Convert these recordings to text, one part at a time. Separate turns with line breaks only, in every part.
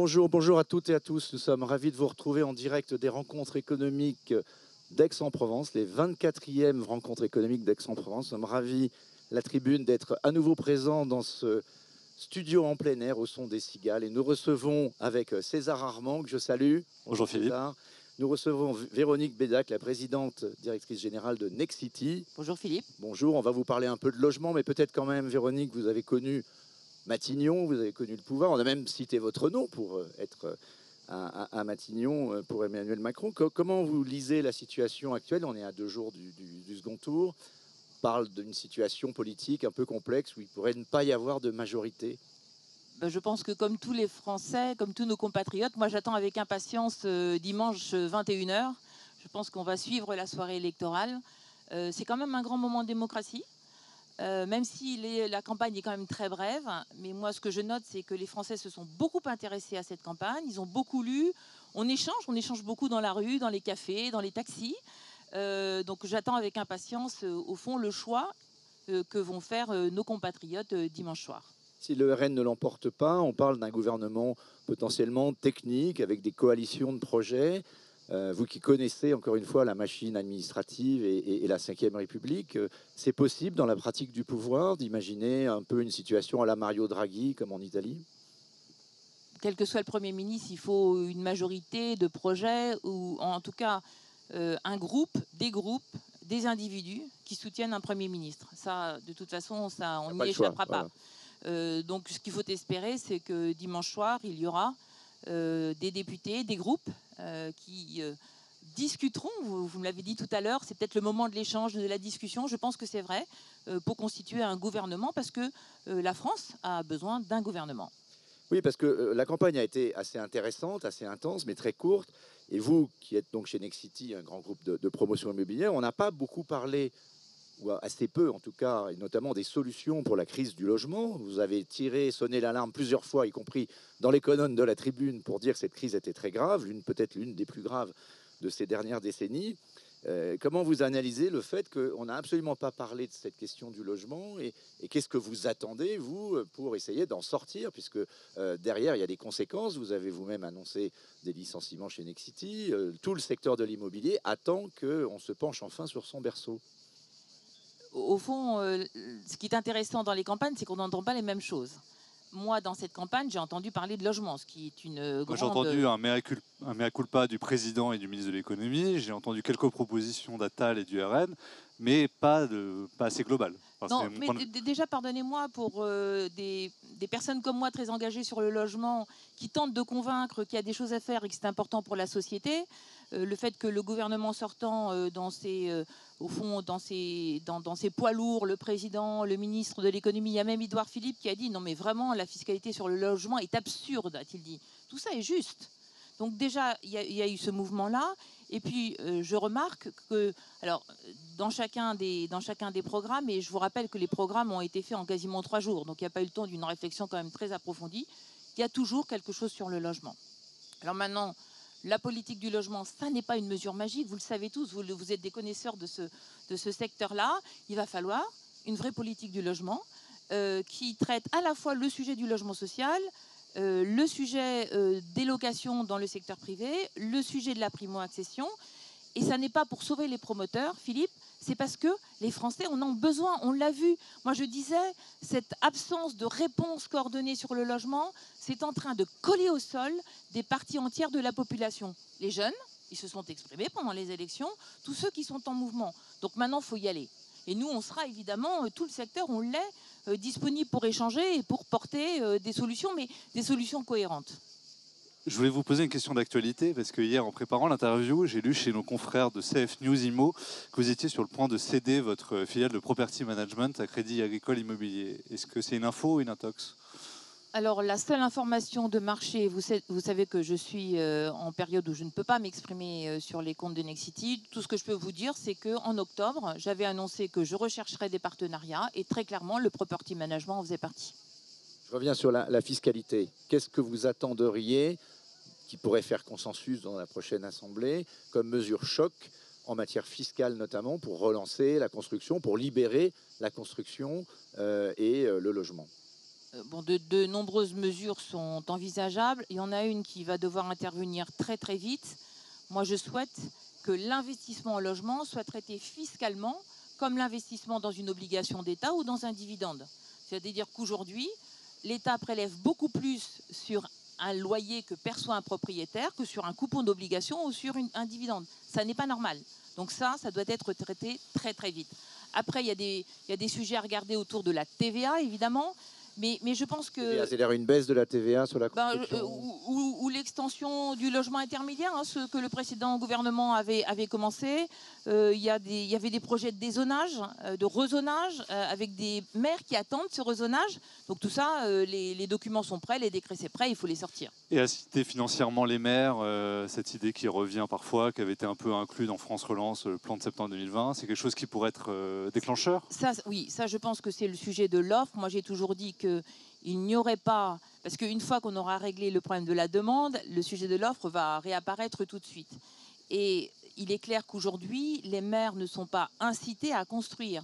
Bonjour, bonjour à toutes et à tous. Nous sommes ravis de vous retrouver en direct des rencontres économiques d'Aix-en-Provence, les 24e rencontres économiques d'Aix-en-Provence. Nous sommes ravis, la tribune, d'être à nouveau présent dans ce studio en plein air au son des cigales. Et nous recevons avec César Armand, que je salue.
Bonjour Philippe.
César. Nous recevons Véronique Bédac, la présidente directrice générale de Nexity.
Bonjour Philippe.
Bonjour, on va vous parler un peu de logement, mais peut-être quand même, Véronique, vous avez connu Matignon, vous avez connu le pouvoir. On a même cité votre nom pour être à Matignon pour Emmanuel Macron. Comment vous lisez la situation actuelle? On est à 2 jours du second tour. On parle d'une situation politique un peu complexe où il pourrait ne pas y avoir de majorité.
Je pense que comme tous les Français, comme tous nos compatriotes, moi j'attends avec impatience dimanche 21h. Je pense qu'on va suivre la soirée électorale. C'est quand même un grand moment de démocratie. Même si la campagne est quand même très brève, mais moi ce que je note c'est que les Français se sont beaucoup intéressés à cette campagne, ils ont beaucoup lu, on échange beaucoup dans la rue, dans les cafés, dans les taxis, donc j'attends avec impatience au fond le choix que vont faire nos compatriotes dimanche soir.
Si le RN ne l'emporte pas, on parle d'un gouvernement potentiellement technique avec des coalitions de projets. Vous qui connaissez encore une fois la machine administrative et la Ve République, c'est possible dans la pratique du pouvoir d'imaginer un peu une situation à la Mario Draghi comme en Italie?
Quel que soit le Premier ministre, il faut une majorité de projets ou en tout cas un groupe, des individus qui soutiennent un Premier ministre. Ça, de toute façon, ça, on n'y échappera pas. Donc ce qu'il faut espérer, c'est que dimanche soir, il y aura des députés, des groupes qui discuteront, vous me l'avez dit tout à l'heure, c'est peut-être le moment de l'échange, de la discussion, je pense que c'est vrai, pour constituer un gouvernement, parce que la France a besoin d'un gouvernement.
Oui, parce que la campagne a été assez intéressante, assez intense, mais très courte. Et vous, qui êtes donc chez Nexity, un grand groupe de promotion immobilière, on n'a pas beaucoup parlé, ou assez peu en tout cas, et notamment des solutions pour la crise du logement. Vous avez sonné l'alarme plusieurs fois, y compris dans les colonnes de la tribune, pour dire que cette crise était très grave, peut-être l'une des plus graves de ces dernières décennies. Comment vous analysez le fait qu'on n'a absolument pas parlé de cette question du logement et qu'est-ce que vous attendez, vous, pour essayer d'en sortir, puisque derrière, il y a des conséquences. Vous avez vous-même annoncé des licenciements chez Nexity. Tout le secteur de l'immobilier attend qu'on se penche enfin sur son berceau.
Au fond, ce qui est intéressant dans les campagnes, c'est qu'on n'entend pas les mêmes choses. Moi, dans cette campagne, j'ai entendu parler de logement, ce qui est une grande...
J'ai entendu un mea culpa du président et du ministre de l'économie. J'ai entendu quelques propositions d'Attal et du RN, mais pas assez globales.
Enfin, non, mais déjà, pardonnez-moi, pour des personnes comme moi, très engagées sur le logement, qui tentent de convaincre qu'il y a des choses à faire et que c'est important pour la société, le fait que le gouvernement sortant, au fond, dans ses poids lourds, le président, le ministre de l'économie, il y a même Édouard Philippe qui a dit « Non, mais vraiment, la fiscalité sur le logement est absurde », a-t-il dit. Tout ça est juste. Donc déjà, il y a eu ce mouvement-là. Et puis, je remarque que, alors, dans chacun des programmes, et je vous rappelle que les programmes ont été faits en quasiment 3 jours, donc il n'y a pas eu le temps d'une réflexion quand même très approfondie, il y a toujours quelque chose sur le logement. Alors maintenant, la politique du logement, ça n'est pas une mesure magique, vous le savez tous, vous êtes des connaisseurs de ce secteur-là. Il va falloir une vraie politique du logement qui traite à la fois le sujet du logement social, le sujet des locations dans le secteur privé, le sujet de la primo-accession. Et ça n'est pas pour sauver les promoteurs, Philippe, c'est parce que les Français en ont besoin, on l'a vu. Moi je disais, cette absence de réponse coordonnée sur le logement, c'est en train de coller au sol des parties entières de la population. Les jeunes, ils se sont exprimés pendant les élections, tous ceux qui sont en mouvement. Donc maintenant, il faut y aller. Et nous, on sera évidemment, tout le secteur, on l'est, disponible pour échanger et pour porter des solutions, mais des solutions cohérentes.
Je voulais vous poser une question d'actualité, parce que hier, en préparant l'interview, j'ai lu chez nos confrères de CF News Immo que vous étiez sur le point de céder votre filiale de Property Management à Crédit Agricole Immobilier. Est-ce que c'est une info ou une intox ?
Alors, la seule information de marché, vous savez que je suis en période où je ne peux pas m'exprimer sur les comptes de Nexity. Tout ce que je peux vous dire, c'est qu'en octobre, j'avais annoncé que je rechercherais des partenariats et très clairement, le property management en faisait partie.
Je reviens sur la fiscalité. Qu'est-ce que vous attendriez qui pourrait faire consensus dans la prochaine Assemblée comme mesure choc en matière fiscale notamment pour relancer la construction, pour libérer la construction et le logement?
Bon, de nombreuses mesures sont envisageables. Il y en a une qui va devoir intervenir très très vite. Moi, je souhaite que l'investissement en logement soit traité fiscalement comme l'investissement dans une obligation d'État ou dans un dividende. C'est-à-dire qu'aujourd'hui, l'État prélève beaucoup plus sur un loyer que perçoit un propriétaire que sur un coupon d'obligation ou sur un dividende. Ça n'est pas normal. Donc ça doit être traité très très vite. Après, il y a des sujets à regarder autour de la TVA, évidemment. Mais je pense que...
C'est-à-dire une baisse de la TVA sur la construction
ou l'extension du logement intermédiaire, hein, ce que le précédent gouvernement avait commencé. Il y avait des projets de dézonage, de rezonage, avec des maires qui attendent ce rezonage. Donc tout ça, les documents sont prêts, les décrets c'est prêt, il faut les sortir.
Et inciter financièrement les maires, cette idée qui revient parfois, qui avait été un peu inclue dans France Relance, le plan de septembre 2020, c'est quelque chose qui pourrait être déclencheur?
Oui, ça je pense que c'est le sujet de l'offre. Moi j'ai toujours dit qu'il n'y aurait pas, parce qu'une fois qu'on aura réglé le problème de la demande, le sujet de l'offre va réapparaître tout de suite. Et il est clair qu'aujourd'hui, les maires ne sont pas incités à construire.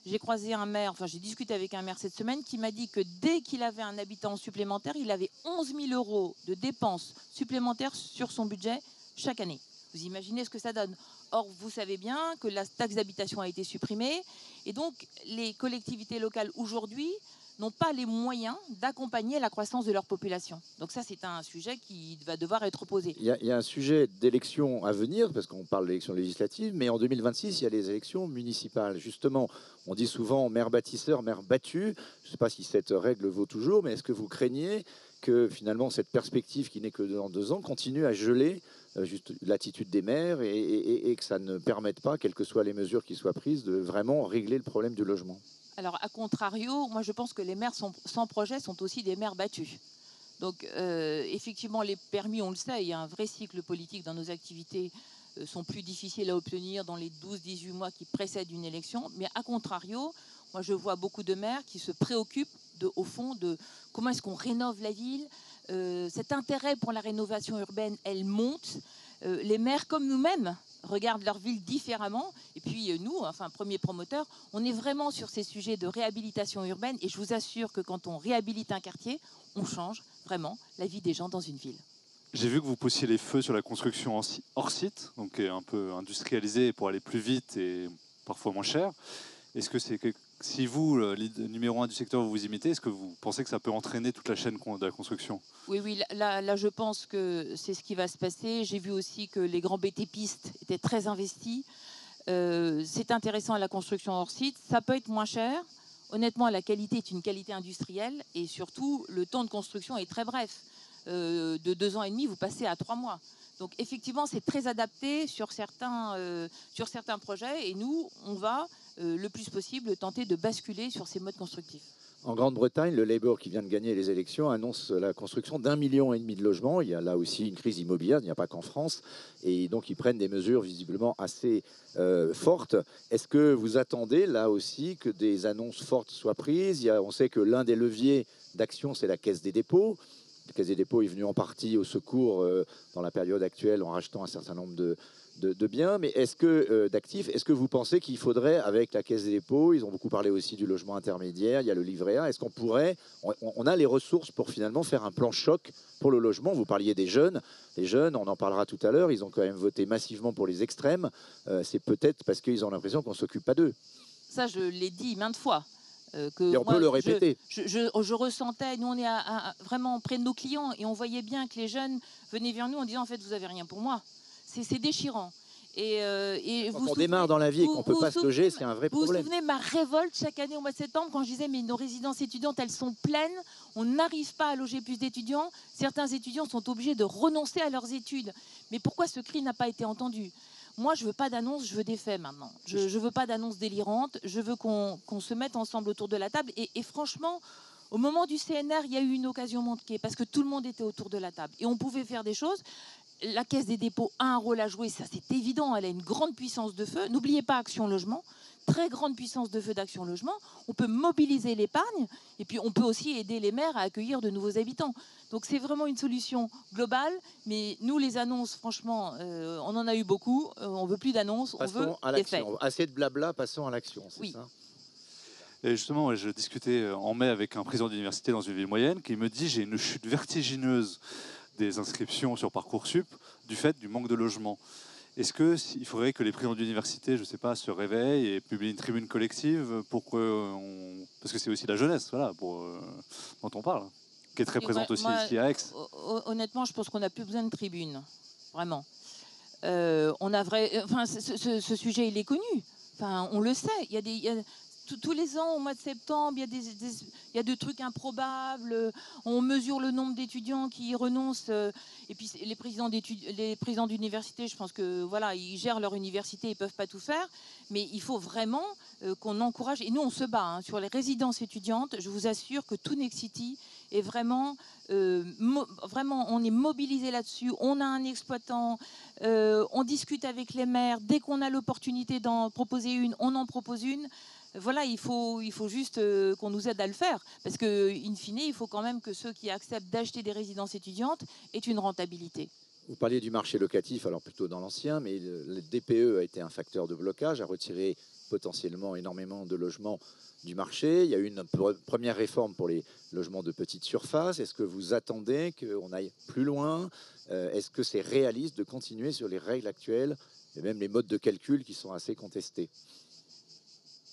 J'ai croisé un maire, j'ai discuté avec un maire cette semaine qui m'a dit que dès qu'il avait un habitant supplémentaire, il avait 11 000 € de dépenses supplémentaires sur son budget chaque année. Vous imaginez ce que ça donne? Or, vous savez bien que la taxe d'habitation a été supprimée et donc les collectivités locales aujourd'hui n'ont pas les moyens d'accompagner la croissance de leur population. Donc ça, c'est un sujet qui va devoir être posé.
Il y a un sujet d'élection à venir, parce qu'on parle d'élections législatives, mais en 2026, il y a les élections municipales. Justement, on dit souvent maire bâtisseur, maire battu. Je ne sais pas si cette règle vaut toujours, mais est-ce que vous craignez que finalement cette perspective qui n'est que dans 2 ans continue à geler juste l'attitude des maires et que ça ne permette pas, quelles que soient les mesures qui soient prises, de vraiment régler le problème du logement?
Alors, à contrario, moi je pense que les maires sans projet sont aussi des maires battus. Donc, effectivement, les permis, on le sait, il y a un vrai cycle politique dans nos activités, sont plus difficiles à obtenir dans les 12-18 mois qui précèdent une élection. Mais à contrario, moi je vois beaucoup de maires qui se préoccupent au fond de comment est-ce qu'on rénove la ville. Cet intérêt pour la rénovation urbaine, elle monte. Les maires, comme nous-mêmes, regardent leur ville différemment. Et puis nous, premier promoteur, on est vraiment sur ces sujets de réhabilitation urbaine. Et je vous assure que quand on réhabilite un quartier, on change vraiment la vie des gens dans une ville.
J'ai vu que vous poussiez les feux sur la construction hors site, donc un peu industrialisée pour aller plus vite et parfois moins cher. Est-ce que si vous, le numéro 1 du secteur, vous vous imitez, est-ce que vous pensez que ça peut entraîner toute la chaîne de la construction?
Oui, là, je pense que c'est ce qui va se passer. J'ai vu aussi que les grands BTPistes étaient très investis. C'est intéressant à la construction hors site. Ça peut être moins cher. Honnêtement, la qualité est une qualité industrielle et surtout, le temps de construction est très bref. De 2 ans et demi, vous passez à 3 mois. Donc effectivement, c'est très adapté sur certains projets et nous, on va le plus possible tenter de basculer sur ces modes constructifs.
En Grande-Bretagne, le Labour qui vient de gagner les élections annonce la construction d'1,5 million de logements. Il y a là aussi une crise immobilière, il n'y a pas qu'en France. Et donc ils prennent des mesures visiblement assez fortes. Est-ce que vous attendez là aussi que des annonces fortes soient prises? On sait que l'un des leviers d'action, c'est la Caisse des dépôts. La Caisse des dépôts est venue en partie au secours dans la période actuelle en rachetant un certain nombre de biens, mais d'actifs, est-ce que vous pensez qu'il faudrait, avec la Caisse des dépôts, ils ont beaucoup parlé aussi du logement intermédiaire, il y a le livret A, est-ce qu'on pourrait, on a les ressources pour finalement faire un plan choc pour le logement? Vous parliez des jeunes, les jeunes, on en parlera tout à l'heure, ils ont quand même voté massivement pour les extrêmes, c'est peut-être parce qu'ils ont l'impression qu'on ne s'occupe pas d'eux.
Ça, je l'ai dit maintes fois.
Et on peut le répéter.
Je ressentais, nous on est vraiment près de nos clients et on voyait bien que les jeunes venaient vers nous en disant en fait vous n'avez rien pour moi. C'est déchirant.
Quand on démarre dans la vie et qu'on ne peut pas se loger, c'est un vrai problème.
Vous vous souvenez ma révolte chaque année au mois de septembre quand je disais mais nos résidences étudiantes elles sont pleines, on n'arrive pas à loger plus d'étudiants, certains étudiants sont obligés de renoncer à leurs études. Mais pourquoi ce cri n'a pas été entendu? Moi, je ne veux pas d'annonce, je veux des faits maintenant. Je ne veux pas d'annonce délirante, je veux qu'on se mette ensemble autour de la table. Et franchement, au moment du CNR, il y a eu une occasion manquée parce que tout le monde était autour de la table. Et on pouvait faire des choses. La Caisse des dépôts a un rôle à jouer, ça c'est évident, elle a une grande puissance de feu. N'oubliez pas Action Logement, très grande puissance de feu d'Action Logement. On peut mobiliser l'épargne et puis on peut aussi aider les maires à accueillir de nouveaux habitants. Donc c'est vraiment une solution globale, mais nous les annonces, franchement, on en a eu beaucoup, on ne veut plus d'annonces, on veut des faits.
Assez de blabla, passons à l'action, c'est
oui.
Ça?
Et justement, ouais, je discutais en mai avec un président d'université dans une ville moyenne qui me dit j'ai une chute vertigineuse des inscriptions sur Parcoursup du fait du manque de logement. Est-ce qu'il faudrait que les présidents d'université, je ne sais pas, se réveillent et publient une tribune collective pour parce que c'est aussi la jeunesse, voilà, dont on parle, qui est très présente aussi ici à Aix.
Honnêtement, je pense qu'on n'a plus besoin de tribune, vraiment. Ce sujet, il est connu. Enfin, on le sait. Tous les ans, au mois de septembre, il y a des trucs improbables. On mesure le nombre d'étudiants qui y renoncent. Et puis les présidents d'université, je pense que voilà, ils gèrent leur université, ils peuvent pas tout faire. Mais il faut vraiment qu'on encourage. Et nous, on se bat sur les résidences étudiantes. Je vous assure que tout Nexity est vraiment, vraiment, on est mobilisé là-dessus. On a un exploitant. On discute avec les maires. Dès qu'on a l'opportunité d'en proposer une, on en propose une. Voilà, il faut juste qu'on nous aide à le faire. Parce qu'in fine, il faut quand même que ceux qui acceptent d'acheter des résidences étudiantes aient une rentabilité.
Vous parliez du marché locatif, alors plutôt dans l'ancien, mais le DPE a été un facteur de blocage, a retiré potentiellement énormément de logements du marché. Il y a eu une première réforme pour les logements de petite surface. Est-ce que vous attendez qu'on aille plus loin? Est-ce que c'est réaliste de continuer sur les règles actuelles et même les modes de calcul qui sont assez contestés?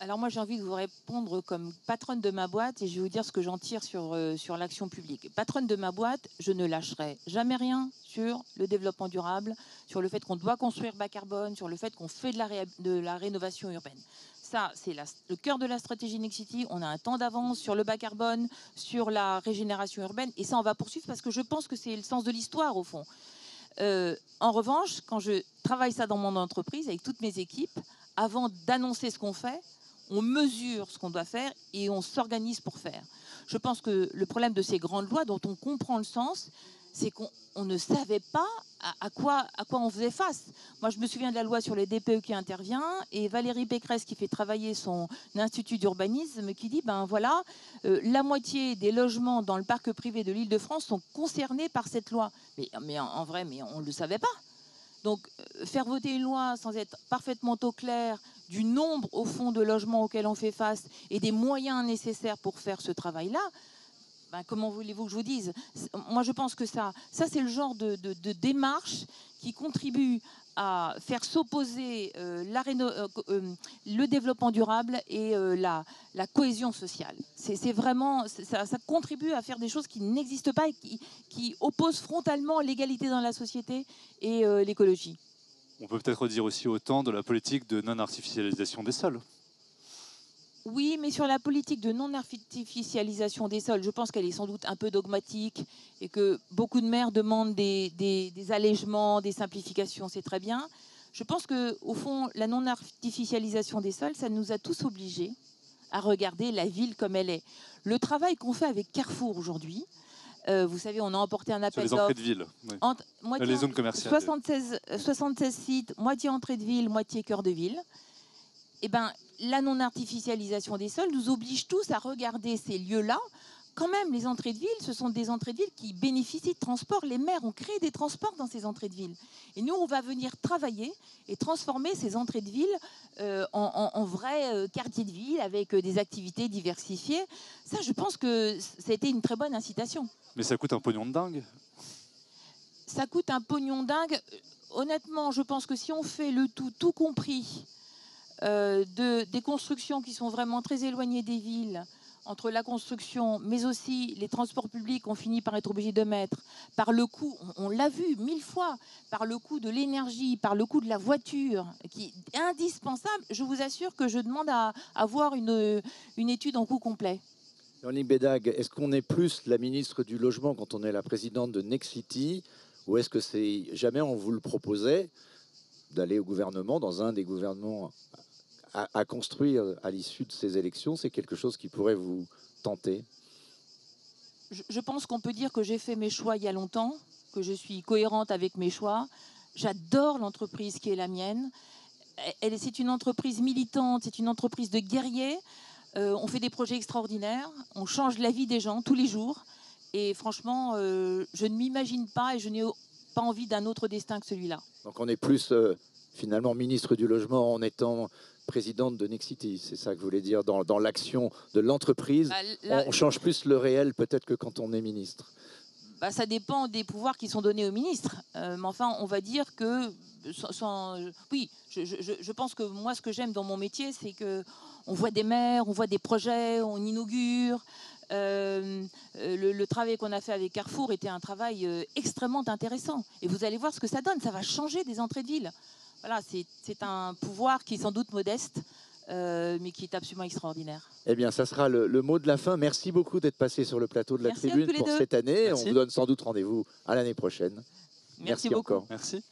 Alors moi, j'ai envie de vous répondre comme patronne de ma boîte et je vais vous dire ce que j'en tire sur l'action publique. Patronne de ma boîte, je ne lâcherai jamais rien sur le développement durable, sur le fait qu'on doit construire bas carbone, sur le fait qu'on fait de la rénovation urbaine. Ça, c'est le cœur de la stratégie Nexity. On a un temps d'avance sur le bas carbone, sur la régénération urbaine et ça, on va poursuivre parce que je pense que c'est le sens de l'histoire au fond. En revanche, quand je travaille ça dans mon entreprise avec toutes mes équipes, avant d'annoncer ce qu'on fait, on mesure ce qu'on doit faire et on s'organise pour faire. Je pense que le problème de ces grandes lois dont on comprend le sens, c'est qu'on ne savait pas à quoi on faisait face. Moi, je me souviens de la loi sur les DPE qui intervient et Valérie Pécresse qui fait travailler son institut d'urbanisme qui dit, ben voilà, la moitié des logements dans le parc privé de l'Île-de-France sont concernés par cette loi. Mais en vrai, on ne le savait pas. Donc, faire voter une loi sans être parfaitement au clair du nombre, au fond, de logements auxquels on fait face et des moyens nécessaires pour faire ce travail-là, ben, comment voulez-vous que je vous dise? Moi, je pense que ça c'est le genre de démarche qui contribue à faire s'opposer le développement durable et la cohésion sociale. C'est vraiment, ça contribue à faire des choses qui n'existent pas et qui opposent frontalement l'égalité dans la société et l'écologie.
On peut peut-être dire aussi autant de la politique de non-artificialisation des sols.
Oui, mais sur la politique de non-artificialisation des sols, je pense qu'elle est sans doute un peu dogmatique et que beaucoup de maires demandent des allègements, des simplifications, c'est très bien. Je pense qu'au fond, la non-artificialisation des sols, ça nous a tous obligés à regarder la ville comme elle est. Le travail qu'on fait avec Carrefour aujourd'hui, vous savez, on a emporté un appel
d'offres. Sur les entrées de ville, oui. Les zones commerciales.
76 sites, moitié entrée de ville, moitié cœur de ville. Eh ben, la non-artificialisation des sols nous oblige tous à regarder ces lieux-là. Quand même, les entrées de ville, ce sont des entrées de ville qui bénéficient de transports. Les maires ont créé des transports dans ces entrées de ville. Et nous, on va venir travailler et transformer ces entrées de ville en vrais quartiers de ville avec des activités diversifiées. Ça, je pense que ça a été une très bonne incitation.
Mais ça coûte un pognon de dingue.
Ça coûte un pognon dingue. Honnêtement, je pense que si on fait le tout compris, des constructions qui sont vraiment très éloignées des villes, entre la construction, mais aussi les transports publics, on finit par être obligé de mettre, par le coût, on l'a vu 1000 fois, par le coût de l'énergie, par le coût de la voiture, qui est indispensable. Je vous assure que je demande à avoir une étude en coût complet.
Véronique Bédag, est-ce qu'on est plus la ministre du Logement quand on est la présidente de Nexity, ou est-ce que c'est jamais on vous le proposait d'aller au gouvernement, dans un des gouvernements à construire à l'issue de ces élections? C'est quelque chose qui pourrait vous tenter?
Je pense qu'on peut dire que j'ai fait mes choix il y a longtemps, que je suis cohérente avec mes choix. J'adore l'entreprise qui est la mienne. C'est une entreprise militante, c'est une entreprise de guerriers. On fait des projets extraordinaires, on change la vie des gens tous les jours. Et franchement, je ne m'imagine pas et je n'ai pas envie d'un autre destin que celui-là.
Donc on est plus finalement ministre du Logement en étant présidente de Nexity. C'est ça que vous voulez dire dans l'action de l'entreprise.
Là,
On change plus le réel peut-être que quand on est ministre.
Ça dépend des pouvoirs qui sont donnés au ministre. Mais enfin, on va dire que... oui, je pense que moi, ce que j'aime dans mon métier, c'est qu'on voit des maires, on voit des projets, on inaugure. Le travail qu'on a fait avec Carrefour était un travail extrêmement intéressant. Et vous allez voir ce que ça donne. Ça va changer des entrées de ville. Voilà, c'est un pouvoir qui est sans doute modeste, mais qui est absolument extraordinaire.
Eh bien, ça sera le mot de la fin. Merci beaucoup d'être passé sur le plateau de la Tribune pour cette année.
Merci.
On vous donne sans doute rendez-vous à l'année prochaine.
Merci beaucoup.
encore.
Merci.